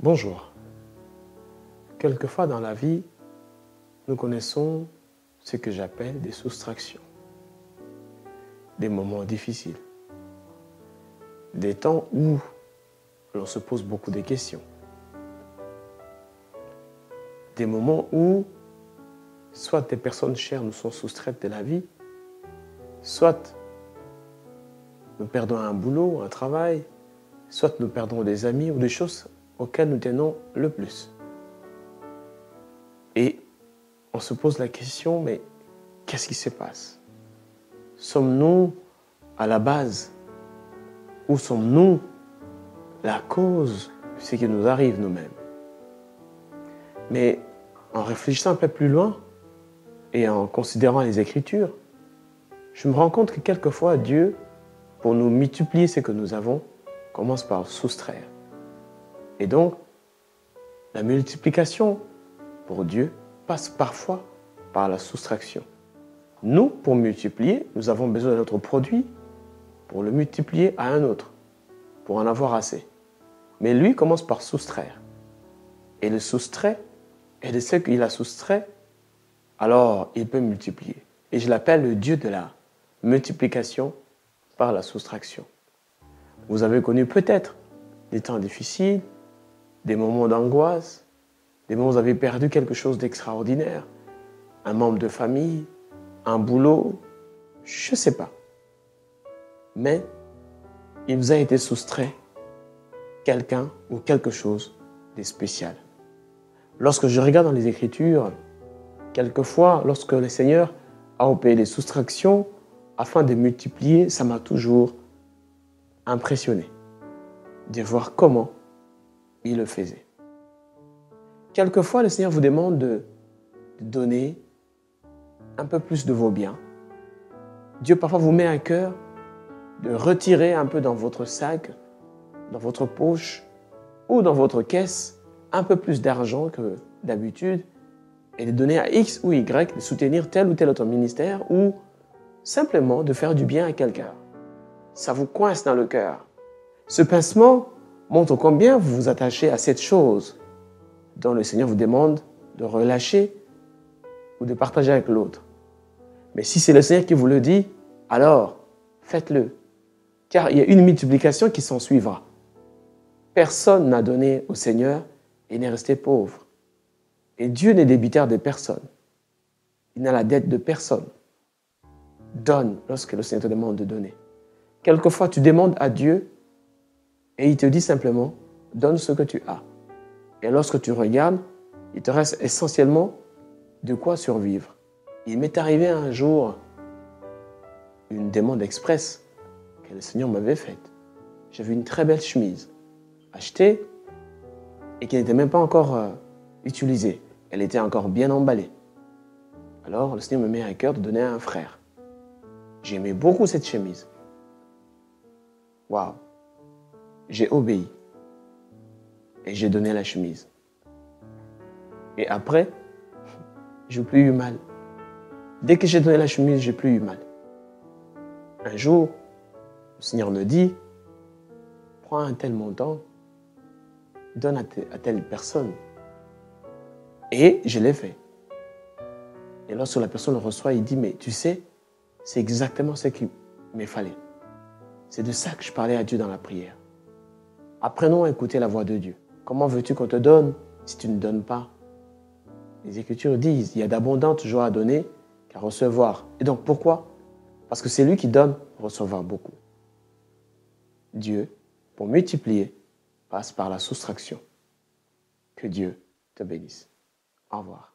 Bonjour. Quelquefois dans la vie, nous connaissons ce que j'appelle des soustractions, des moments difficiles, des temps où l'on se pose beaucoup de questions, des moments où soit des personnes chères nous sont soustraites de la vie, soit nous perdons un boulot, un travail, soit nous perdons des amis ou des choses auxquelles nous tenons le plus. Et on se pose la question, mais qu'est-ce qui se passe? Sommes-nous à la base ou sommes-nous la cause de ce qui nous arrive nous-mêmes? Mais en réfléchissant un peu plus loin et en considérant les Écritures, je me rends compte que quelquefois Dieu, pour nous multiplier ce que nous avons, commence par soustraire. Et donc, la multiplication pour Dieu passe parfois par la soustraction. Nous, pour multiplier, nous avons besoin de notre produit pour le multiplier à un autre, pour en avoir assez. Mais lui commence par soustraire. Et le soustrait, et de ce qu'il a soustrait, alors il peut multiplier. Et je l'appelle le Dieu de la multiplication par la soustraction. Vous avez connu peut-être des temps difficiles, des moments d'angoisse, des moments où vous avez perdu quelque chose d'extraordinaire, un membre de famille, un boulot, je ne sais pas. Mais il vous a été soustrait quelqu'un ou quelque chose de spécial. Lorsque je regarde dans les Écritures, quelquefois, lorsque le Seigneur a opéré des soustractions afin de multiplier, ça m'a toujours impressionné de voir comment il le faisait. Quelquefois, le Seigneur vous demande de donner un peu plus de vos biens. Dieu parfois vous met à cœur de retirer un peu dans votre sac, dans votre poche ou dans votre caisse un peu plus d'argent que d'habitude et de donner à X ou Y, de soutenir tel ou tel autre ministère ou simplement de faire du bien à quelqu'un. Ça vous coince dans le cœur. Ce pincement montre combien vous vous attachez à cette chose dont le Seigneur vous demande de relâcher ou de partager avec l'autre. Mais si c'est le Seigneur qui vous le dit, alors faites-le. Car il y a une multiplication qui s'en suivra. Personne n'a donné au Seigneur et n'est resté pauvre. Et Dieu n'est débiteur de personne. Il n'a la dette de personne. Donne lorsque le Seigneur te demande de donner. Quelquefois, tu demandes à Dieu et il te dit simplement, donne ce que tu as. Et lorsque tu regardes, il te reste essentiellement de quoi survivre. Il m'est arrivé un jour une demande express que le Seigneur m'avait faite. J'avais une très belle chemise achetée et qui n'était même pas encore utilisée. Elle était encore bien emballée. Alors le Seigneur me met à cœur de donner à un frère. J'aimais beaucoup cette chemise. Waouh! J'ai obéi et j'ai donné la chemise. Et après, je n'ai plus eu mal. Dès que j'ai donné la chemise, je n'ai plus eu mal. Un jour, le Seigneur me dit, prends un tel montant, donne à telle personne. Et je l'ai fait. Et lorsque la personne le reçoit, il dit, mais tu sais, c'est exactement ce qu'il me fallait. C'est de ça que je parlais à Dieu dans la prière. Apprenons à écouter la voix de Dieu. Comment veux-tu qu'on te donne si tu ne donnes pas? Les Écritures disent, il y a d'abondantes joies à donner qu'à recevoir. Et donc pourquoi? Parce que c'est lui qui donne pour recevoir beaucoup. Dieu, pour multiplier, passe par la soustraction. Que Dieu te bénisse. Au revoir.